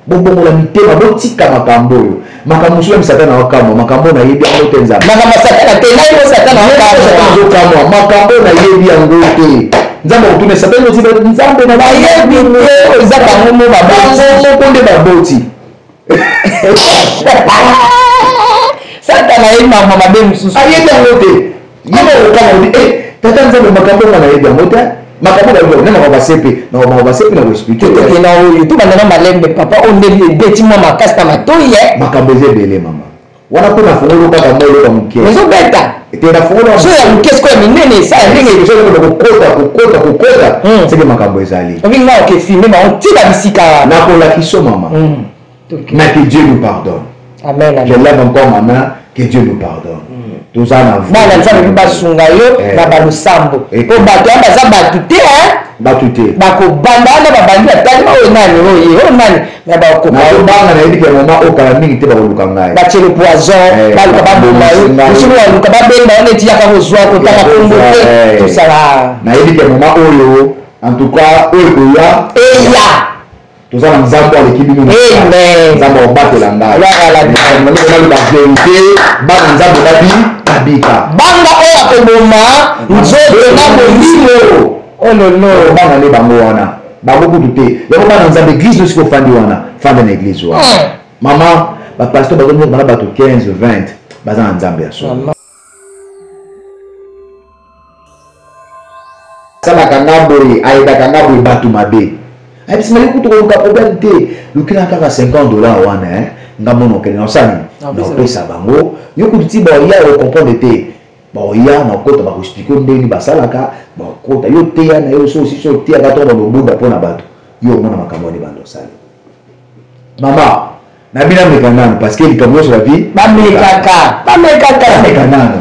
Bongo la mitema botika makambo yo. Makambo sula misatana wakamo, makambo na yebi yango nzambe. Makambo satana te, nayo satana wakamo. Makambo na yebi yango te. Nzambe utune satana oti nzambe na yebi te, nzambe ngomo baboti. Konde baboti. Satana yebi mama mabe mususu. Ayebi yango te. Yebo wakamo di tata nzambe makambo na yebi yango te. Makambo na na basepe na hospital te na oyo to bana malembe papa on de beti mama kasta matoye makambo zebele mama wana ko na fongolo ka molo ka mukie mezo beta te na fongolo so ya mukie sko minene sa ndenge so ko kokota c'est que makambo ezali ovinga ok filmer ma on tira bisika na ko la kiso mama na que Dieu nous pardonne amen je lève encore ma main que Dieu nous pardonne tous en avant na nzambe basunga yo na balusambo po bato ya baza batute batute bako banda na babandi atali o nani o nani na bako banga na yedike mama o kala mingi te bakoluka ngai bachele poison baluka baboma yo musulu baluka babenda on eti yaka kozwa ko tanga kombo te tout ça là na yedike mama oyo en tout cas oyo ya tous en nzambo avec qui nous amen nzambo batela ngai la na vérité bana nzambo babi abika banga oyo akoboma nzoto na bolimo oh lolo banga le bango wana bango kutu te yako bana nzambe église no siko fandi wana fanda na église wana mama ba pasteur bazo na bato 15 20 baza na nzambe aso sala kangaboy aida kangaboy batu mabe ai bisima kutu ko ka problème te lukina kaka $50 wana ngamono kele na sani na pesa bango yoko ti ba ya o comprendre te ba ya na kota ba expliquer ndeni basalaka ba kota yo te ya na yo so si so te ya gato ba bobuda pona bato yo mona makambo ni bando sali mama na bina mekanana parce que likambo sur la vie ba mekanana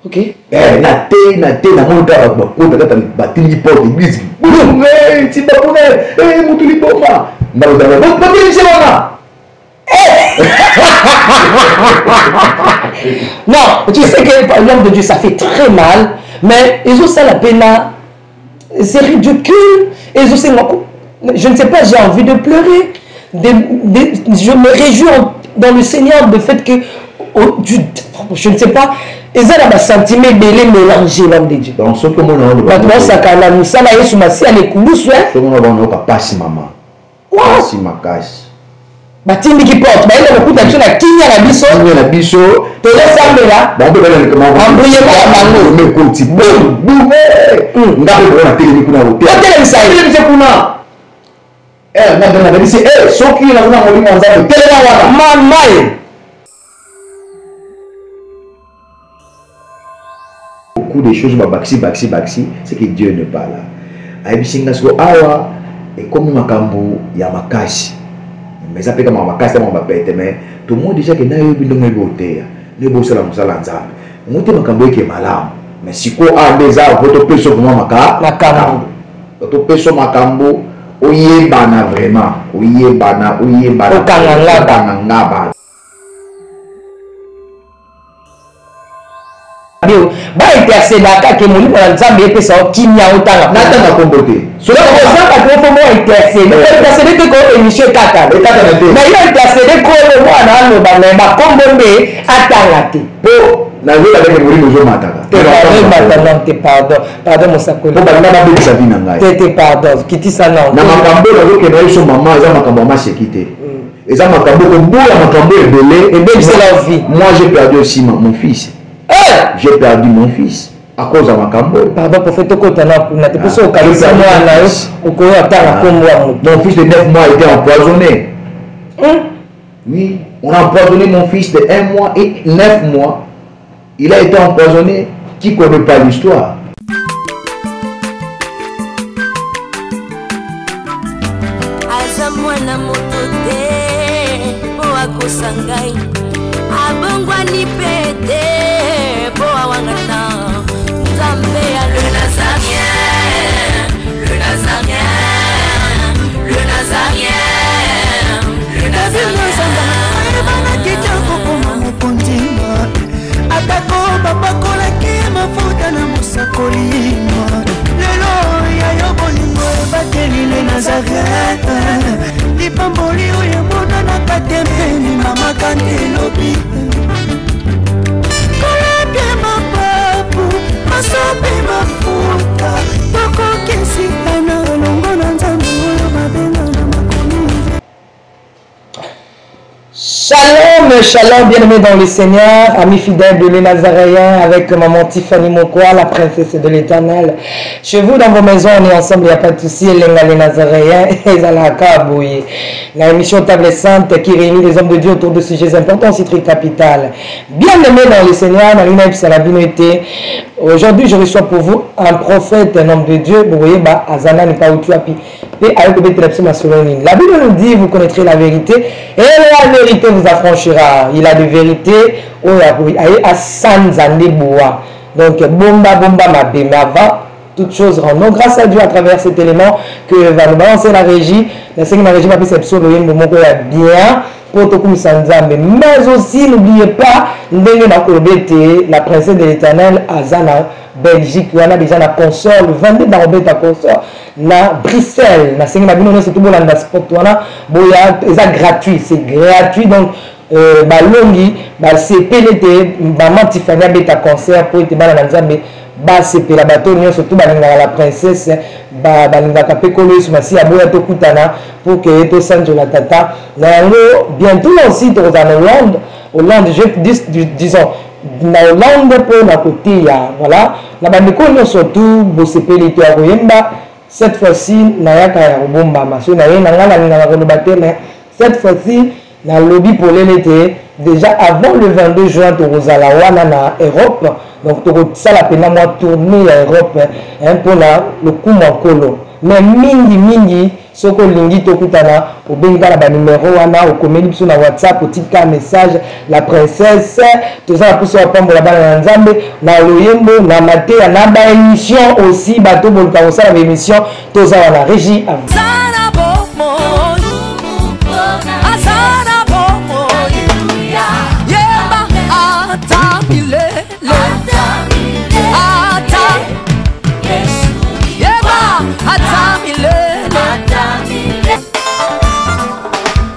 ok na te na mon père ba kota kata batili porte église ti ba pona mutuli bomba non, tu sais que par l'homme de Dieu ça fait très mal, mais ils ont ça la peine, c'est ridicule. Ils ont ça, je ne sais pas, j'ai envie de pleurer. Je me réjouis dans le Seigneur du fait que je ne sais pas, ils ont un sentiment mélangé l'homme de Dieu. Donc ce que mon ça quand la missa là est sous ma scie les coulous ouais. Ce que mon pas si maman. Pas si ma casse. Batindi qui porte, bah il a beaucoup d'action à Kinya la biso. Kinya la biso. Te laisse ça là. Bon on peut aller comment. Embrouiller par bango. Mais côté boum boum. Ndabe ko na télé kuna ho. Télé ça. Télé c'est kuna. Na dit c'est soki na kuna mo limo nzambe. Télé na wana. Mama. Beaucoup de choses baxi, c'est que Dieu n'est pas là. Aibisinga so awa et comme makambo ya makasi. Mais ça fait comme makasi ma bapete mais tout le monde déjà que na yo bindongo boteya. Ne bo sala musala nzambe. Mote makambo yake malamu. Mais siko a des arbres votre peso pour makambo. Votre peso makambo oyebana vraiment. Oyebana. Okanganga. Ba intercéder que mon livre nzambe epesa kinya otanga natanga kombote cela ça ka ko mo intercéder que ko émission kaka na yo intercéder ko le mwana no ba na kombombe atanga te po na yo la ke muri mozo mataka pardon mosakoli po ba na ba sa vie na ngai te pardon kiti sana na makambo na yo ke na yo maman za makambo ma sekite eza makambo ko mbula makambo ebele et même c'est la vie moi j'ai perdu aussi mon fils. J'ai perdu mon fils à cause de ma cambo. Pardon, prophète, mon fils de 9 mois était empoisonné. Oui, on a empoisonné mon fils de 1 mois et 9 mois. Il a été empoisonné. Qui ne connaît pas l'histoire? Lelo ya yo Shalom, shalom, bien-aimés dans le Seigneur, amis fidèles de les Nazaréens, avec maman Tiffany Mokwa, la princesse de l'Éternel. Chez vous, dans vos maisons, on est ensemble, il n'y a pas de souci, les Nazaréens, et la émission Table Sainte qui réunit les hommes de Dieu autour de sujets importants, c'est très capital. Bien-aimés dans le Seigneur, Marina Epsalabinoité, aujourd'hui, je reçois pour vous un prophète, un homme de Dieu, vous voyez, Azana n'est pas Utuapi. La Bible nous dit, vous connaîtrez la vérité, et la vérité vous affranchira. Il a de vérité, donc bomba mabé, mais avant toute chose, rendons grâce à Dieu à travers cet élément que va nous balancer la régie. La cinquième régie va bien pour tout mais aussi n'oubliez pas la princesse de l'Éternel Azana Belgique, on a déjà la consort le 22 dans la consort na Bruxelles, na cinquième abonnement c'est tout bon dans sport c'est gratuit, donc balongi c'est PLT Tiffany beta concert pour être bana nzambe c'est la bateau surtout la princesse balinga kapekolo sumasi aboya to kutana pour que to sanjo la tata bientôt aussi dans Hollande disons na Hollande pour la côté ya voilà la bandeko surtout bosepelite ya koyemba cette fois-ci nayaka ya kobomba maso na ye nanga na koloba te mais cette fois-ci na lobby pour l'été déjà avant le 22 juin tozala wana na Europe donc tozala pena moi tourner à Europe pour le coup makolo mais mingi soko lingi tokutana obenga la numéro wana okomeli biso na WhatsApp otika message la princesse tozala poso apambola bana nzambe na loyembo na mateya na ba émission aussi bato bolka osala ba émission tozala na régie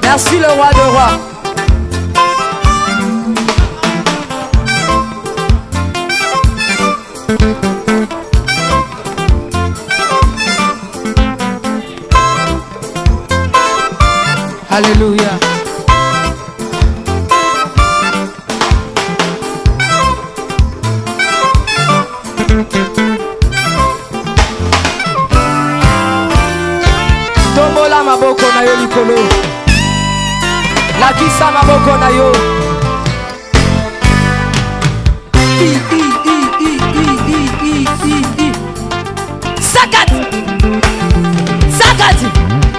Merci le roi de rois. Alléluia. Tombola maboko na yo likolo. La kisa maboko na yo. Sakati.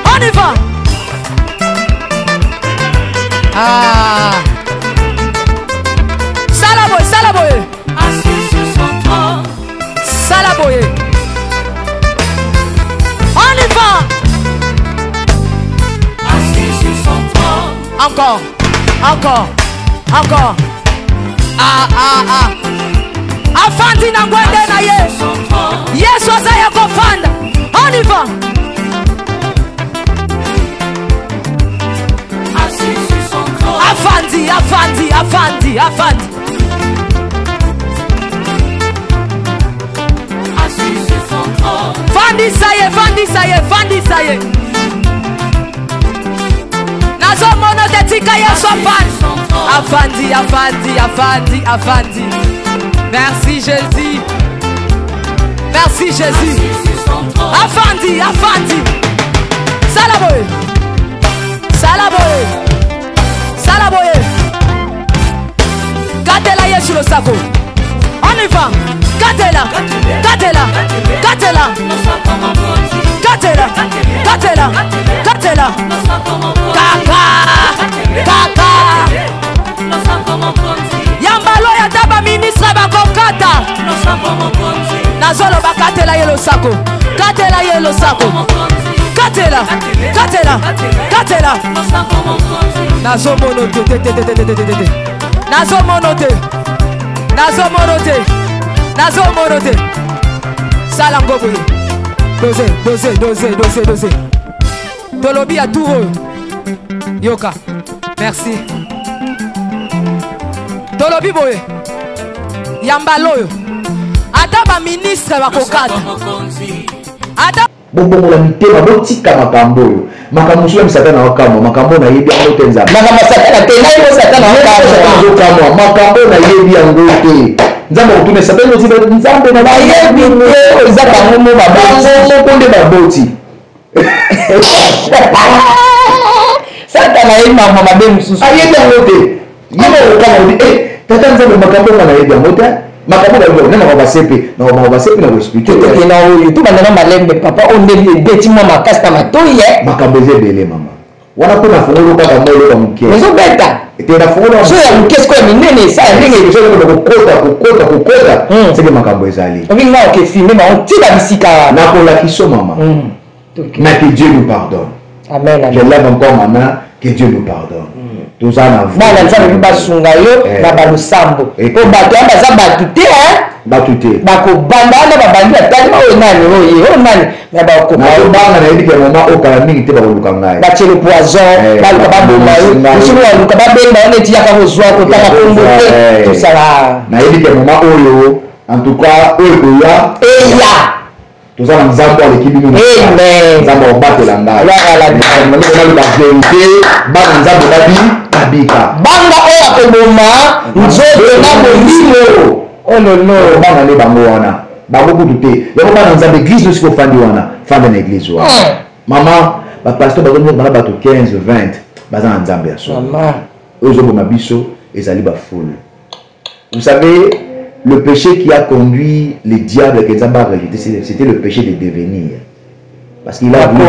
On y va. Salaboye. Assis sur son trône. Salaboye. On y va. Assis sur son trône. Encore. Afandi na ngwende na ye. Yesu azaya kofanda. On y va. Assis sur son trône. Afandi. Assis sur son trône. Fandi sa ye. Nazo mono de tika Yesu afandi. Merci Jésus. Afandi. Salaboye. Gatela Yesu le sako. On y va. Gatela. Yambalo ya taba ministre bakokata. Nazolo bakatela yelo sako. Katela. Nazomonote. Salangoboye. Dosé. Tolobi à tout. Yoka. Merci. Tolobi boye. Yambaloyo. Ata ba ministre bakokata. Ata Bobo la mitema botika makambo yo. Makambo sula misatana wakamo, makambo na yebi angote nzambe. Makambo satana te, na yo satana wakamo. Makambo na yebi angote. Nzambe utune satana ziba nzambe na yebi ngo izaka ngomo baboti. Konde baboti. Satana yebi mama mabe mususu. Ayebi angote. Yebo ukamo tata nzambe makambo na yebi angote. Makambo na nana basepe na basepe na hospital te na oyo to bana malembe papa onde beti mwa makasta matoye makambo ezebele mama wana ko na fungolo kaka molo ka muke mezo beta te na fungolo so ya muke sko minene sa ndenge so ko kokota c'est que makambo ezali obi nga ke filmer ma on tira bisika na ko la kiso mama na que Dieu nous pardonne amen je lève encore maintenant que Dieu nous pardonne tous en avant bana nzambe basunga yo na balusambo po bato baza batu te batute bako banda na babandi atali o nani na ba ko banga na yidi ke mama o kala mingi te ba luka ngai ba tele poison ba luka ba bomba yo sino wa luka ba benda on eti yaka ko zwa ko tanga ko mbote tout ça na yidi ke mama oyo en tout cas oyo ya tous en nzambo avec kibi nous amen nzambo obatela ngai la la vérité bana nzambo babika banga oyo akoboma nzoto na bolimo oh lolo bana le bango wana bango kutu te yako bana nzambe église no siko fandi wana fanda na église wana mama ba pasteur bazo bana bato 15 20 baza na nzambe ya so mama ozo boma biso ezali ba foule vous savez le péché qui a conduit les diables que nzambe a rejeté c'était le péché de devenir parce qu'il a voulu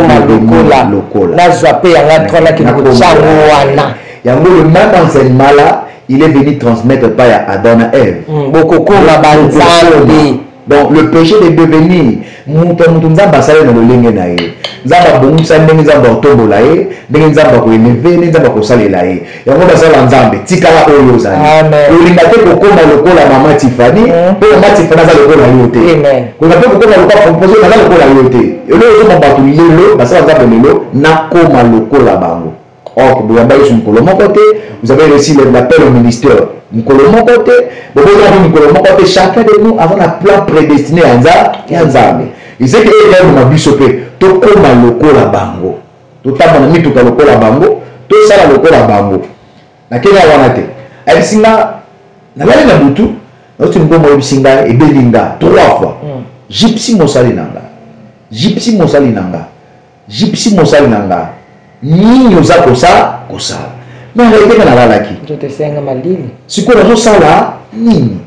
lokola la zoape yanga trona ki ngotsango wana yango le même enseignement là il est venu transmettre par Adam et Ève. Donc le péché de devenir mutu nzamba sala na lolenge na ye nzamba bongisa ndenge nzamba otombola ye ndenge nzamba ko eleve ndenge nzamba ko salela ye yango basala nzambe tikala oyo zali olinga te kokoma lokola mama Tiffany pe mama Tiffany za lokola yo te ko na pe kokoma lokola composé na lokola yo te elo zo mabatu lelo basala nzambe lelo na koma lokola bango. Or, vous avez réussi l'appel au ministère. Chacun de nous avons un plan prédestiné à Nzambe. Il sait que les gens m'ont bisopé. Tout comme le lokola bango. Tout le monde a mis tout le lokola bango. Tout ça le lokola bango. Na Kenya wanate. Elle singa. Na la na butu. Notre ngomo singa et belinga 3 fois. Gypsy mosali nanga. Gypsy mosali nanga. Gypsy mosali nanga. Ni oza kosa na rete na lalaki je te senga malili siko na sala nini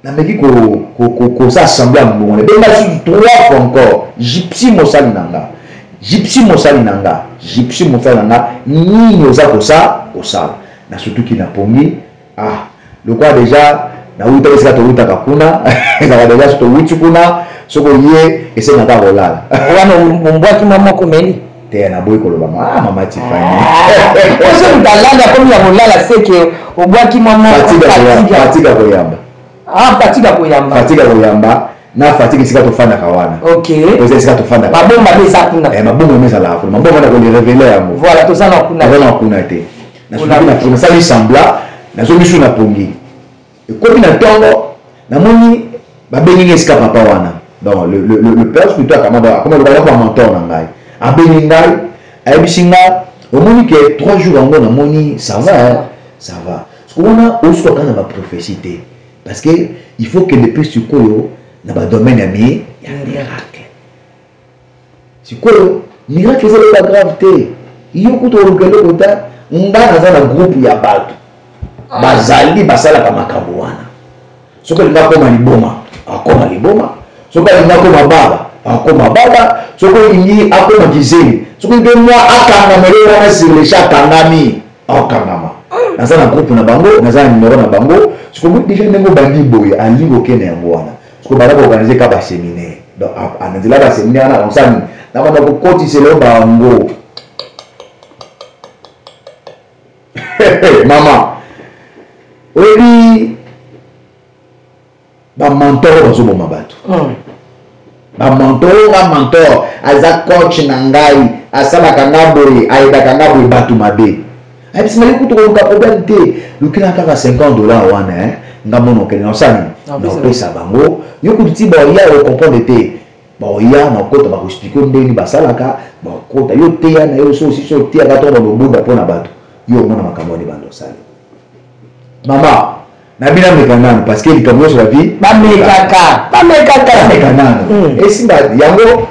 na meki ko sa assembler mbongo ne benga su 3 fois encore gypsy mosali nanga ni oza kosa na surtout ki na pongi le quoi déjà na uta esa to uta kakuna na déjà to uti kuna soko ye esenga ta kolala wana mbwaki mama komeli te na boy koloba mama Tiffany ozo ndalanda komi ya kolala seke obwaki mama fatiga koyamba fatiga koyamba na fatiga sika to fanda kawana okay ozo sika to fanda mabomba mesa kuna mabomba mesa la kuna mabomba na ko le révéler yango voilà to sana kuna te na sona sali sembla na zo misu na pongi ekomi na tongo na moni babengi esika papa wana. Donc le père plutôt comme le bailleur mentor nangai abeni ngai abisinga au moni que 3 jours en gona moni ça va parce qu'on a aussi quand on a prophétie parce que il faut que depuis ce koyo na ba domaine ya miracle c'est quoi miracle c'est pas grave té il y a kuto rugelo kota ngana za na groupe ya bato bazali basala ka makambo wana soko linga koma liboma soko linga koma baba soko lingi akoma kizeli soko lingi mwa akanga meleo wana sur les chats kangami akangama naza na groupe na bango naza na numéro na bango soko déjà ndenge bandi boye alingo kene yango wana soko bana ko organiser ka ba séminaire donc anazila ba séminaire na onsani na bana ko kotisa le bango mama oyebi bamantor bazoboma bato bamantor aza coach na ngai asalaka nga boye ayedaka nga boye bato mabe ayebisimali kutu koluka problème te lukila kaka $50 wana ngamono ke na sani na pesa bango yo kuti ba ya o comprendre te ba ya na kota ba expliquer ndeni basalaka ba kota yo te ya na yo so si so te ya gato ba lobuda pona bato yo mona makambo ni bando sali mama na bina mekanana parce que likambo sur la vie ba mekanana et si ba yango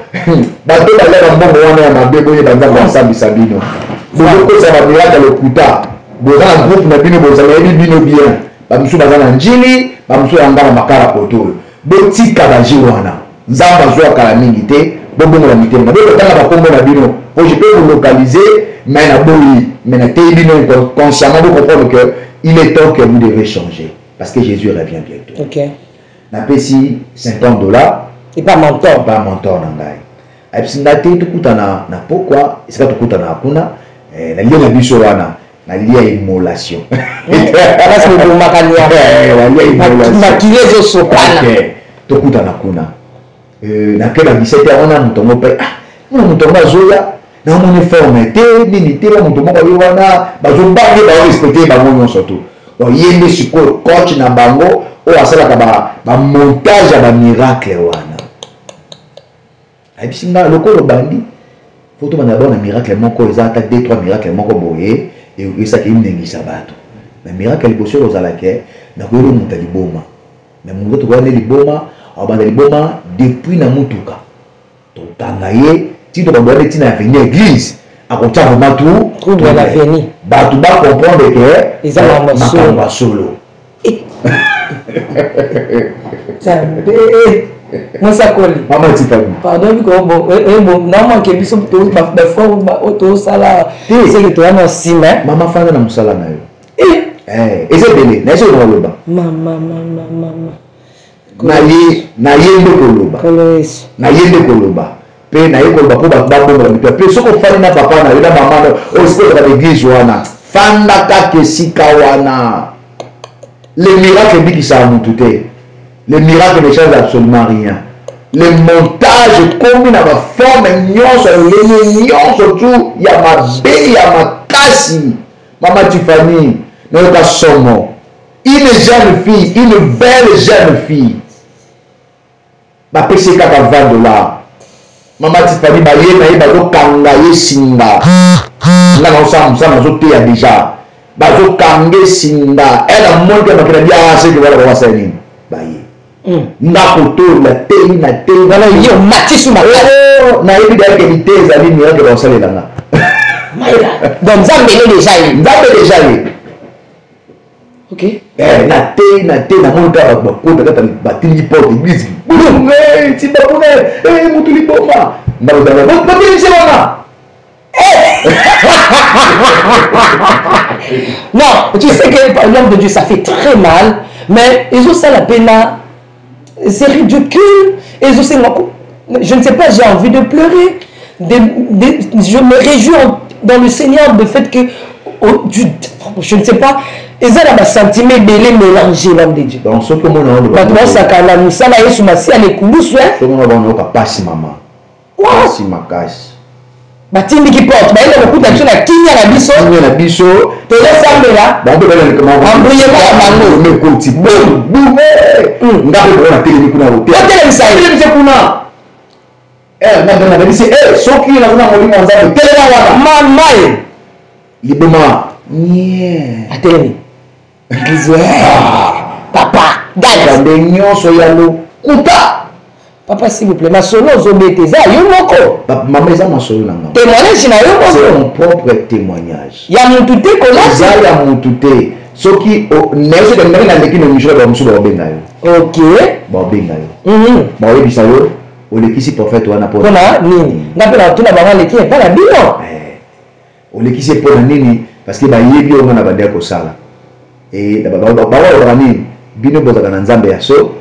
ba to ba la mbongo wana ya mabebo ye banza ba sambi sabino bozo ko za ba miraka lokuta boza na groupe na bino boza na bino bien ba musu baza na njili ba musu yanga makara poto botika ba jiwana nzamba zo kala mingi te bobongo na mitema boko tanga ba kombo na bino pour je peux vous localiser mais na boyi mais na te bino consciemment vous comprendre que il est temps que vous devez changer parce que Jésus revient bientôt. OK. Na pesi $50 et pas mentor na ngai. Aipsinda te tukutana na pourquoi est-ce que tukutana hakuna na lieu na biso wana na lieu ya immolation. Parce que vous makania la lieu immolation. Makilezo sopana. Tukutana kuna. Na kela 17h on a mutongo pe on mutongo azoya na on est formé te nini te ba mutongo ba wana bazo bange ba respecter ba monyo surtout. Yende siko coach na bango o asala ka ba montage ba miracle wana. Abisinga lokolo bandi photo bana ba na miracle moko ezata 2-3 miracle moko boye et ça qui mnengisa bato. Na miracle liboso ozala ke na ko yelo muta liboma. Na mungu to kwana liboma abanda liboma depuis na mutuka. To tangaye ti to ba tina venir église a konta vraiment tout trouver la venir. Bato ba comprendre que ils ont un solo. Moi ça colle. Maman tu fais. Pardon bon normalement que biso to ba fort auto sala c'est que toi non sima. Maman fana na musala na yo. Et c'est belé, na so loba. Mama. Na yende koloba. Koloes. Na yende koloba. Pe na yeko ba ko ba bomba na pe soko fana na papa na yo na mama o siko ka l'église wana. Fanda ka kesika wana. Les miracles dit qui ça mutu te. Les miracles ne changent absolument rien. Le montage comme na ba forme nyonso le nyonso tout ya mabe ya makasi. Mama Tiffany notre somme. Une jeune fille, une belle jeune fille. Ba pese $20. Mama Tiffany ba ye na ye ba zo kanga ye singa. Nga na osam zo te ya déjà. Ba zo kanga singa. Elle a monté ba kena dia c'est que voilà ba wasani. Ba ye. Na koto la te na te na yo matisu ma. Na ye bi da ke ni te za ni ya ke ba wasali langa. Donc Nzambe déjà yi. OK. Na te na monta ba kota kata ba tini porte église. Boum, ti ba bune, mutu li bomba. Na ba tini se wana. Non, tu sais que par l'homme de Dieu ça fait très mal, mais ils ont ça la peine, c'est ridicule. Ils ont ça, je ne sais pas, j'ai envie de pleurer. Je me réjouis dans le Seigneur du fait que je ne sais pas, ils ont un sentiment belé mélangé l'homme de Dieu. Donc ce que mon nom maintenant ça quand la misa na Yesu masi ale kulusu ce mon nom ka pasi mama. Pasi makasi. Batindi ki porte, ba ile lokuta biso na kinya na biso. Kinya na biso. To le sambela. Ba mbe bana kama ambuye ba bango me koti. Boum. Ngabe bona tele kuna hotel. Hotel misa kuna. Na bisi soki na kuna molimo nzambe tele na wana. Mama liboma. Yeah. Ateli. Papa, gade de nyonso ya lokuta. Papa s'il vous plaît, ma solo zobete za yo moko. Maman eza ma solo nanga. Témoignage na yo moko. C'est mon propre témoignage. Ya mutu te ko la za ya mutu te. Soki nezo de ngana ndeki no mishoro ba musu ba benga yo. OK. Ba benga yo. Ba yebisa yo olekisi prophète wana po. Pona nini? Ngapela tuna ba leki pa la bino. Olekisi pona nini? Parce que ba yebi o ngana ba ndeko sala. Et ba nini? Bino bozaka na nzambe ya so.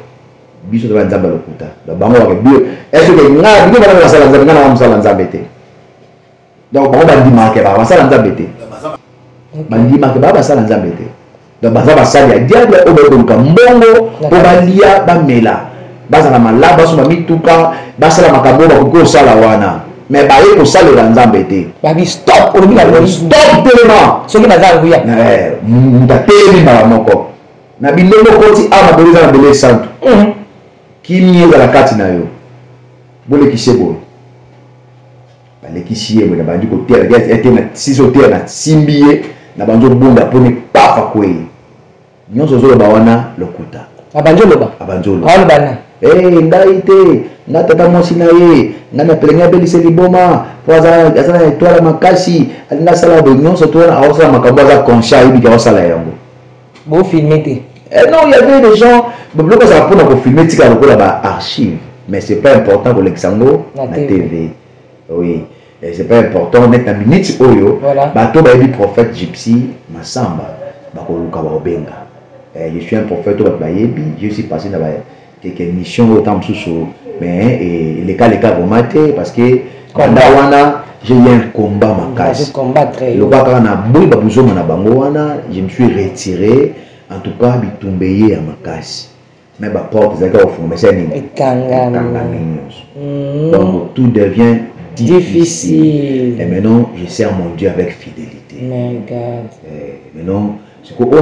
Biso to nzambe lokuta. Da bango wa bio. Est-ce que nga bino bana sala nzambe ngana musala nzambe te. Donc bango ba ndima ke ba sala nzambe te. Ba ndima ke ba sala nzambe te. Donc baza ba sala ya diable o ba ko mbongo po ba lia ba mela. Baza na malaba so ba mituka, ba sala makambo ba ko sala wana. Mais ba ye ko sala la nzambe te. Ba bi stop o bi la stop tellement. Soki na za nguya. Mutateli na moko. na bilelo koti ama beleza na beleza santo kimi eza la kati na yo bole kisebo bale kisiye mo na bandi ko tela ete na siso tela na simbiye na banjo bunda poni pafa kwei nyonso zo ba wana lokuta abanjolo bana ngai te nga tata mwasi na ye nga na pelenga belise liboma po aza na etwala makasi alinga sala bo nyonso to wana aosala makambo aza conscient yebi ka osala yango bo filmer te non, il y avait des gens, mais ça pour nous filmer, tu as archive, mais c'est pas important pour l'exango la TV. Oui, c'est pas important. On est à minute oyo. Bateau ba prophète gypsy Massamba, bakoluka ba obenga. Je suis un prophète ba yebi, je suis passé dans quelques missions autant sous mais les cas remonté parce que wana j'ai eu un combat makasi. Le quoi na boui ba buzoma na bango wana, je me suis retiré. En tout cas, bitumbeye à makasi. Mais ma porte, c'est encore au fond, mais c'est donc tout devient difficile. Et maintenant, je sers mon Dieu avec fidélité. Maintenant, ce qu'on a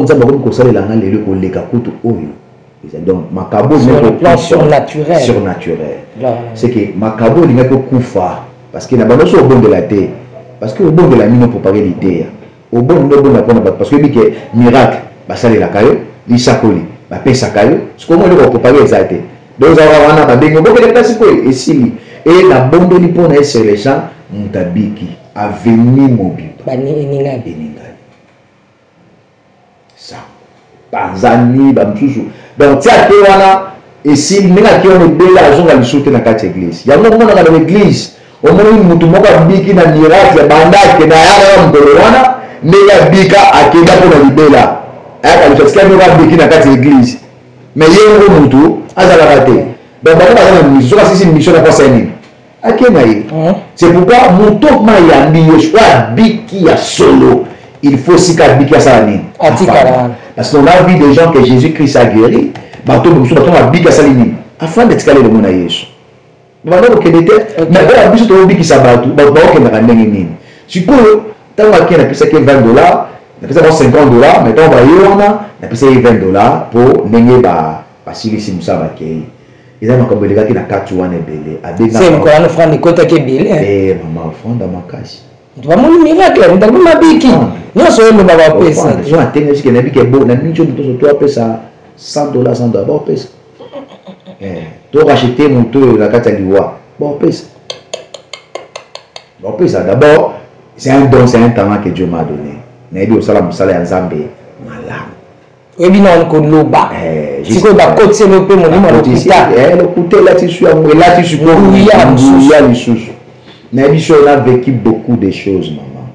donc, makabo sur le plan surnaturel. C'est que makabo il n'y a que koufa parce qu'il n'a pas au bon de la terre. Parce que au bon de la mine pour parler l'idée. Au bon de la parce que miracle. Basale la kayo, l'isakoli, pesa kayo, ce qu'on va préparer exact. Donc ça va wana babengo boke de place quoi et si et la bombe ni pona ese les gens mutabiki avenir mobile. Bani eninga. Ça. Banzani bamsusu. Donc tia ke wana et si ninga ki on bela zonga lisute na kati église. Ya no mona na l'église. O mona mutu moka biki na miracle banda ke na ya mbolo wana nega bika akenda pona libela. Parce qu'il y a une église. Mais il y a un moutou, à la raté. Donc, une mission à passer. C'est pourquoi moutou maya soit biki à solo. Il faut si biki à salani. Parce qu'on a vu des gens que Jésus-Christ a guéri. Bateau a biki à salini. Afin d'être calé le monde à Jésus. Mais on a vu que biki sabatou. On a vu que tant qu'il y a $20. On a $50, mais on va y $20 pour n'engue ba silisi musaba kei. Ils ont comme les gars qui na katuane belé. C'est encore un franc de côté qui belé. Maman franc dans ma casse. Tu vas mon miracle, on t'a pas biki. Non c'est le baba pesa. Je m'attends que na biki bon, na mincho to toi pesa $100 bon pesa. Tu racheter mon tour la kataliwa. Bon pesa. Bon pesa d'abord, c'est un don, c'est un talent que Dieu m'a donné. Nabi osala musala ya Nzambe malamu. Ebi na ko loba. Siko ba côté le pe mon numéro l'hôpital. Le côté là tu suis amoureux là tu suis pour ya lisusu. Nabi so na vécu beaucoup de choses maman.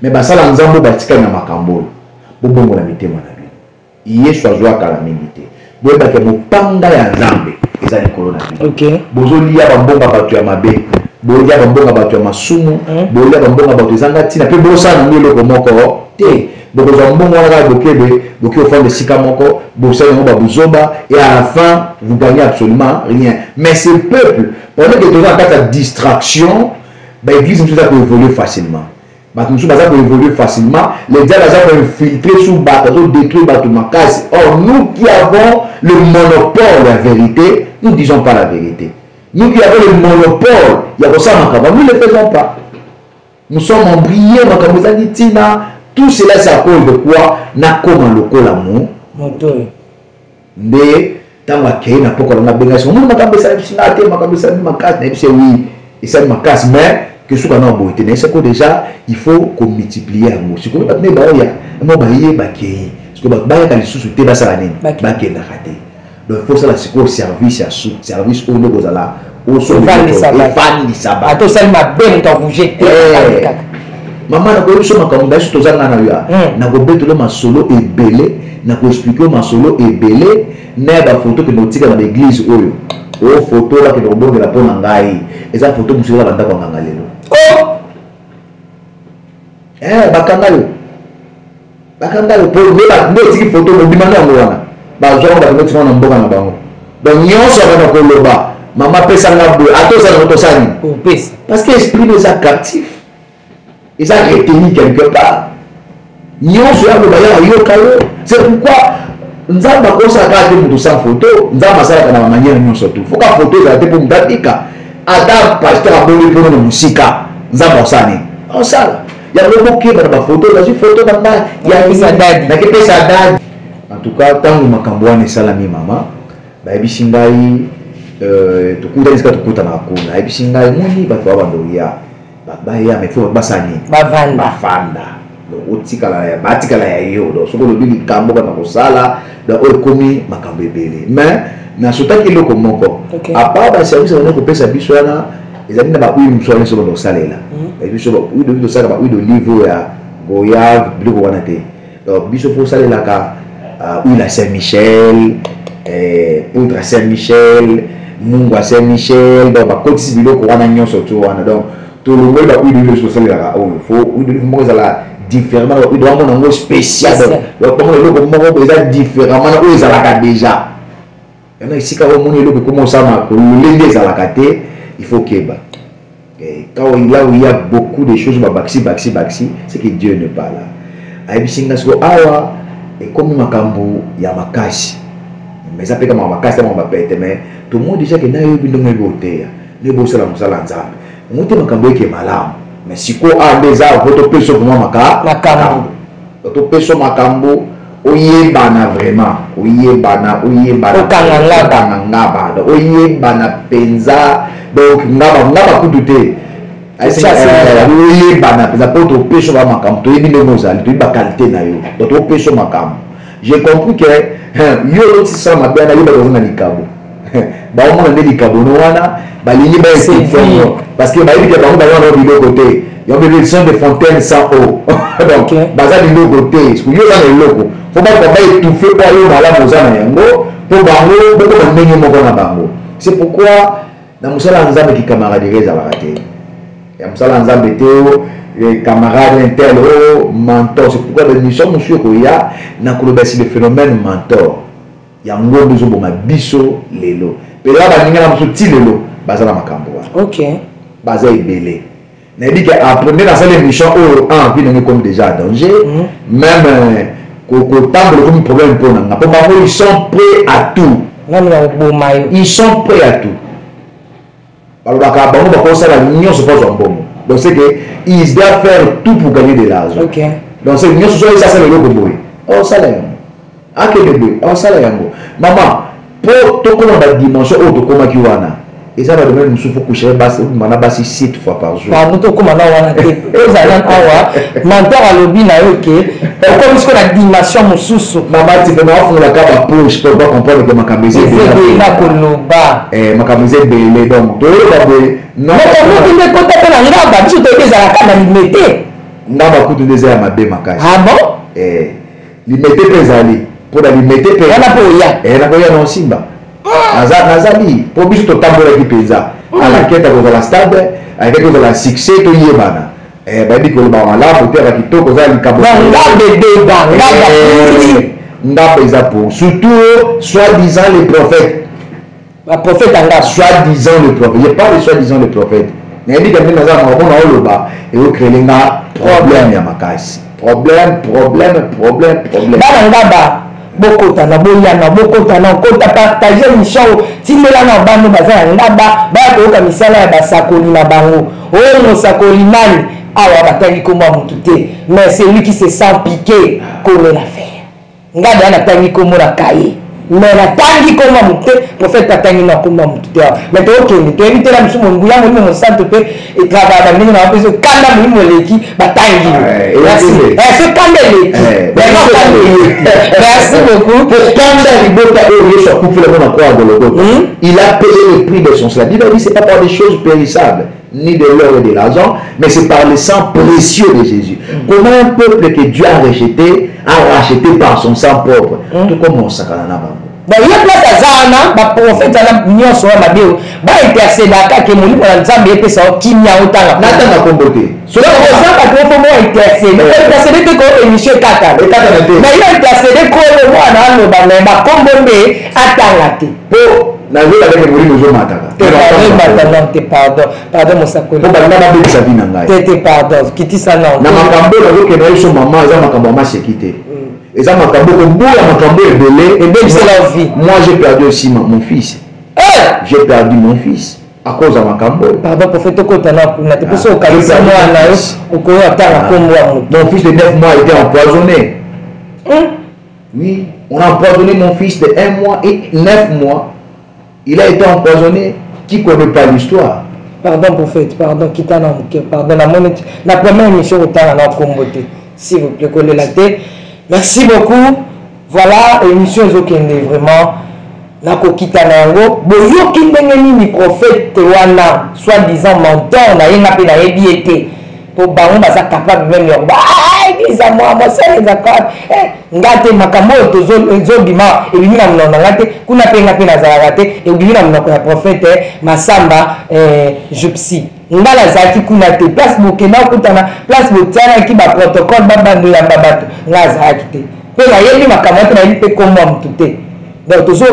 Mais ba sala Nzambe batika na makambo. Bobongo na mitema na bino. Yesu azwa kala mingite. Boyeba ke mopanga ya Nzambe eza likolo na bino. OK. Bozolia ba mbonga bato ya mabe. Bolia ba mbonga bato ya masumu, bolia ba mbonga bato ezanga tina pe bosa na ngelo komoko. Te boko za mbongo wana bokebe boki au fond de sika moko bosa yango ba buzoba et à la fin vous gagnez absolument rien mais ce peuple pendant que tu as ta distraction ba église nous a évoluer facilement ba nous baza évoluer facilement les diables ont infiltré sous bateau détruire bateau makasi or nous qui avons le monopole de la vérité nous disons pas la vérité nous qui avons le monopole il y a ça makaba nous ne le faisons pas nous sommes embrouillés makaba zali tina. Tout cela c'est à cause de quoi na koma lokola mo moto nde tamba kei na poko na benga so mo makambesa singa te makambesa makas na bise oui et ça makas mais que ce qu'on a beauté c'est que déjà il faut qu'on multiplier amour c'est que ba ne ba ya mo ba yé ba kei parce que ba ya ka lisusu te ba sala nini ba ke na raté donc il faut ça la service à service au niveau de la au son fan du sabbat ato ça m'a bien t'en bouger maman na ko so makambo so tozanga na yo na ko betolo masolo ebele na ko expliquer masolo ebele na ba photo que notika na l'église oyo o photo la que no bonde la pona ngai eza photo musula banda ko nganga lelo bakanga yo pour ba ndeti photo mo bimana ngwana ba zo ba ndeti na mboka na bango donc nyonso ba ko loba mama pesa na bo ato sa photo sani parce que esprit des captifs. Ils ont retenu quelque part. C'est pourquoi nzamba kosa ka te mutu sans photo nzamba sala kana manière nyonso tu foka photo za te pour mutatika ata pasteur aboli pour no musika nzamba osani osala ya loko ke ba photo la photo na ya pesa dadi na ke pesa dadi en tout cas tangu makambo wana salami mama ba ebisingai tukuta iska tukuta na kuna ebisingai muni ba to abandoria ba ya me fo basani bavanda otikala ya batikala ya yo do soko lobi kambo kana kosala da okomi makambo ebele mais na sotaki loko moko apa ba service na ko pesa biso na ezali na ba uyi mswale so do salela et biso ba uyi do sala ba uyi do livre ya goya biloko wana te donc biso fo salela ka uyi la Saint-Michel Poudre Saint-Michel Mungwa Saint-Michel donc ba kotisi biloko wana nyonso to wana donc to lo ba uyi do so salela ka o fo uyi do mo zala différemment il doit avoir un spécial donc comment le logo mo eza différemment o ezalaka déjà yana ici ka o moni logo comment ça ma lende ezalaka te il faut keba quand il là où il y a beaucoup de choses ba baxi c'est que Dieu ne parle là ai bisinga so awa et comme makambo ya makasi mais ça peut comme makasi ma bapete mais tout le monde déjà que na yo bindo mo boteya ne bo sala musala nzambe mote makambo yake malamu mais si ko andeza votre peso vraiment makambo votre peso makambo oyebana vraiment oyebana ngaba oyebana penza donc ngaba kudute oyebana penza votre peso ba makambo to yebi no zali to ba qualité na yo donc votre peso makambo j'ai compris que yo ti ça ma bien na yo ba zona likabo ba o mona likabo no wana ba lingi ba c'est parce que bah il y a beaucoup d'argent de l'autre côté il y a des sont des fontaines sans eau donc bazar de l'autre côté parce que yo dans le loco faut pas qu'on va étouffer pour aller dans la mozana yango pour bango beaucoup de menye moko na bango c'est pourquoi dans musala nzambe ki camaraderie za baraté ya musala nzambe teo les camarades intel o mentor c'est pourquoi nous sommes sûrs qu'il y a na kolobasi le phénomène mentor yango bezo boma biso lelo pela ba ninga na muso ti lelo bazala makambo OK baza ebele na dit que après dans cette émission en vie n'est comme déjà en danger même ko tambo comme problème pour nga pour bango ils sont prêts à tout ils sont prêts à tout alors baka bango ba ko sala nyonso po zo mbongo donc c'est que ils doivent faire tout pour gagner de l'argent OK donc c'est nyonso so ça c'est le logo boy oh sala yango akele boy oh sala yango maman pour to comment ba dimension auto comment ki wana et ça va devenir une souffle coucher basse mana basse 7 fois par jour pardon to comment wana te ezana awa mentor à lobby na yoke comme ce qu'on a dimension mususu maman tu peux faire la carte pour je peux pas comprendre que ma camisée est là koloba ma camisée belé donc to ba non mais tu ne comptes pas na ngaba tu te ezala kana limité ngaba kutu déjà ya mabe makasi ah bon limité pesali pour la limité pe yana po ya na ko ya no simba nazali pour biso totambola ki penza ala keta ko la stade avec ko la succès to yebana ba di ko ba wala pour terre kitoko za likabo ngaba eza pour surtout soi-disant les prophètes la prophète anga soi-disant le prophète il pas les soi-disant le prophète mais dit que nous avons on oloba et au crélinga problème ya makasi problème bana ngaba bokota na boyana bokota na kota partager mission timela na bando baza ngaba ba toka misala ya basakoli na bango o mosakoli nani awa bataki komba mutu te mais c'est lui qui se sent piqué comme l'affaire ngaba na tangi komora kaye mais na tangi komba mutu prophète atangi na komba mutu te mais to okende to éviter la mission nguya mo mo santo pe et travailler na ngina peso kanda mo leki batangi merci ce kanda leki merci beaucoup pour kanda libota et sur couple na kwa gologo il a payé le prix de son sang. La Bible dit c'est pas par des choses périssables ni de l'or et de l'argent mais c'est par le sang précieux de Jésus. Comment un peuple que Dieu a racheté par son sang propre tout comme on sakana na bango ba ya place azana ba prophète ala nyonso ba bio ba intercede akake molimo na nzambe epesa kimia otanga natanga kombote so la cosa ka ko mo intercede ke ko émission kata na te mais il intercede ko le mwana no ba ba kombonde atanga te po na zola ke molimo zo mataka pardon mosakoli po ba na ba bisa bina ngai te pardon kitisa na makambo na loke na yeso mama za makambo ma sécurité Et ça m'a cambo est belé. Et bien c'est la vie. Moi j'ai perdu aussi mon fils. J'ai perdu mon fils à cause de ma cambo. Pardon, prophète Okotana, on a été poussé au Kalisa, mon fils de 9 mois a été empoisonné. Oui, on a empoisonné mon fils de 1 mois et 9 mois. Il a été empoisonné. Qui ne connaît pas l'histoire? Pardon, prophète, pardon, pardon, la première émission au temps à Kombote. S'il vous plaît, collez la tête. Merci beaucoup. Voilà, l'émission est vraiment. Nako Kitanango, boyo kindengeni prophète wana, soi-disant mentor, na yenga pe na yebiete. Pour baron basa capable même yo. Église à moi ça les accords. Ngate makambo tozo bima et bimi na mnona ngate kuna pe ngape na zalagate et bimi na mnoko ya prophète Masamba Jupsi. Ngala zaki kuna te place bokena kutana place botiana ki ba protocole ba bandu ya babato ngaza akite. Pe na yebi makambo na yebi pe komwa mtute. Donc, toujours,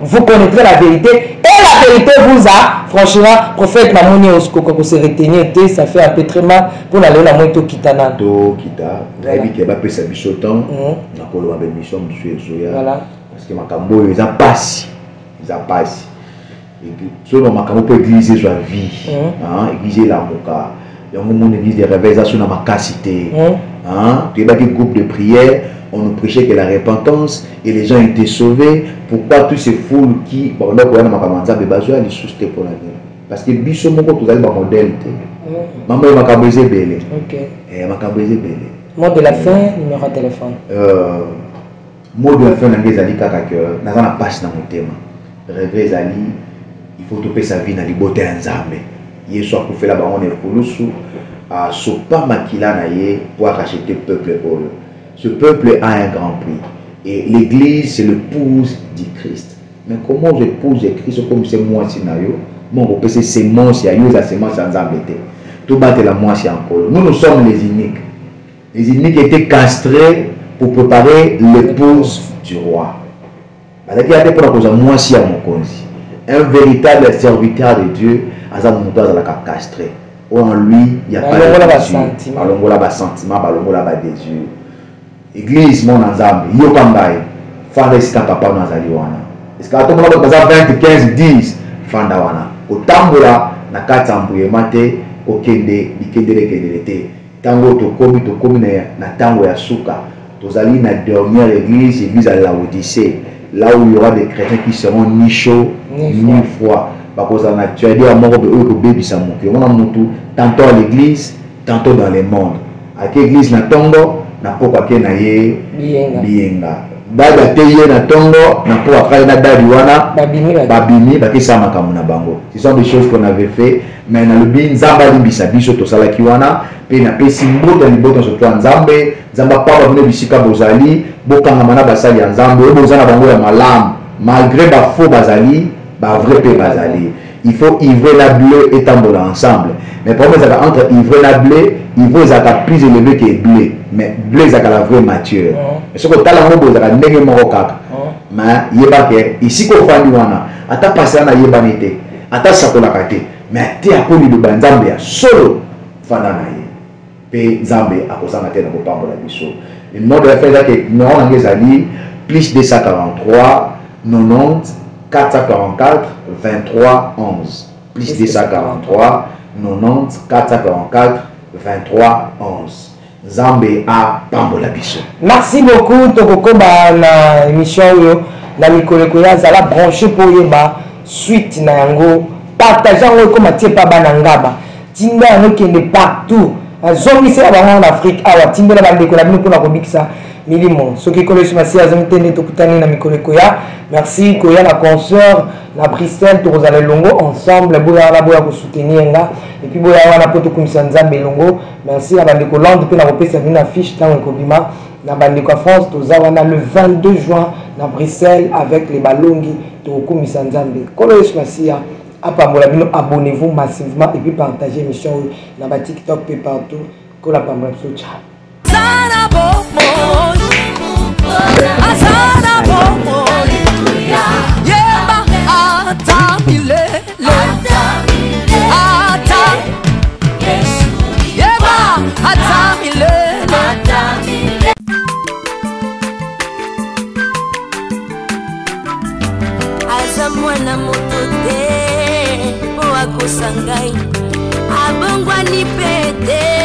vous connaîtrez la vérité. Et la vérité vous a, franchement, prophète Mamoni Oskoko, se retenir, ça fait un peu très mal pour aller à Moito Kitana. Kita, il y a sa bichotan, on a collé avec mission, voilà. Parce que Makambo, ils ont passé. Ils ont passé. Et puis, selon Makambo, peut égliser sa vie. Égliser la moka. Il y a un moment d'église de révélation dans ma cité. Il y a des groupes de prière. On nous prêchait que la repentance et les gens étaient sauvés. Pourquoi toutes ces foules qui, parce que Bisso Moko, tu as le modèle. Maman, il m'a cabrisé belé. Ok. Il m'a cabrisé belé. Mot de la fin, numéro de téléphone. Mot de la fin, dans les alliés, n'a pas passe dans mon thème. Rêver Ali, il faut topper sa vie dans les beautés en Zambé. Hier soir, pour faire la baronne et pour nous, à Sopa Makila Naye, pour racheter le peuple pour eux. Ce peuple a un grand prix. Et l'église, c'est l'épouse du Christ. Mais comment j'épouse le Christ comme c'est moi, scénario? Mon repère, c'est sémence, il y a eu la sémence sans embêter. Tout battre la moitié encore. Nous sommes les uniques. Les uniques étaient castrés pour préparer l'épouse du roi. Il y a des pour la moitié à mon consi. Un véritable serviteur de Dieu, à sa montagne, à castré. En lui, il n'y a pas de sentiment. Il y a pas de sentiment, il y a pas de désir. Église mon ensemble, yo kambaye, fanda sika papa nazali wana. Est-ce que atomona ko kaza 20, 15, 10 fanda wana. Otambola na kati ambuye mate okende bikendele te. Tango to komi na tango ya suka. Tozali na dernière église à Laodicée, là où il y aura des chrétiens qui seront ni chauds ni froids. Parce que tu as dit à mort de eux que bébé ça moque. On a monté tantôt à l'église, tantôt dans les mondes. À quelle église na tongo na poka ke na ye bienga dada te ye na tongo na poka kale na dadi wana babimi bakisa makambo na bango. Ce sont des choses qu'on avait fait mais na lobi nzamba libisa biso to sala ki wana pe na pe simboto ni boto so to nzambe nzamba pa ba ne bisika bozali bokanga mana basali ya nzambe bozana bango ya malam malgré ba faux bazali ba vrai pe bazali. Il faut ivre et tambola ensemble. Mais pour moi, entre ivre la blé, ivre est plus élevé que blé. Mais blé est la vraie mature. Mais ce que tu as là, c'est que tu as mais ici, qu'on fait du wana, tu as passé à yebanité, tu as sakolakate, mais tu as connu le banzambe solo. Fana pe Zambé à cause de la terre de Pambola Bisso. Le nom de la fête est que nous avons plus 243, 90, 444, 23, 11. Plus 243, 90, 444, 23, 11. Zambé à Pambola Bisso. Merci beaucoup, Tokoko, na émission, na Mikolekoya, zala branché pour yeba, suite na yango, partageant comme Mathieu Pabanangaba, Tinda yango qui est partout. Zombie c'est en Afrique, awa, Tinda la bande la pour la Robiksa. Milimo, ce qui connaît ma sœur Zamtene Tokutani na Mikolekoya. Merci Koya la consoeur, la Bristol, Torozale Longo, ensemble, Boya la Boya pour soutenir là. Et puis Boya la Poto Kumisanza Belongo. Merci à Bandeko Land, puis la repère ça vient affiche dans le Kobima. Na Bandeko France, Tozawana le 22 juin na Bruxelles avec les Balongi, Toko Misanzambe. Koya Masia, abonnez-vous massivement et puis partagez l'émission dans TikTok et partout. Kola Pamela Ciao. Asana bomo, yeba atamile, yeba atamile. sangai abongwani pete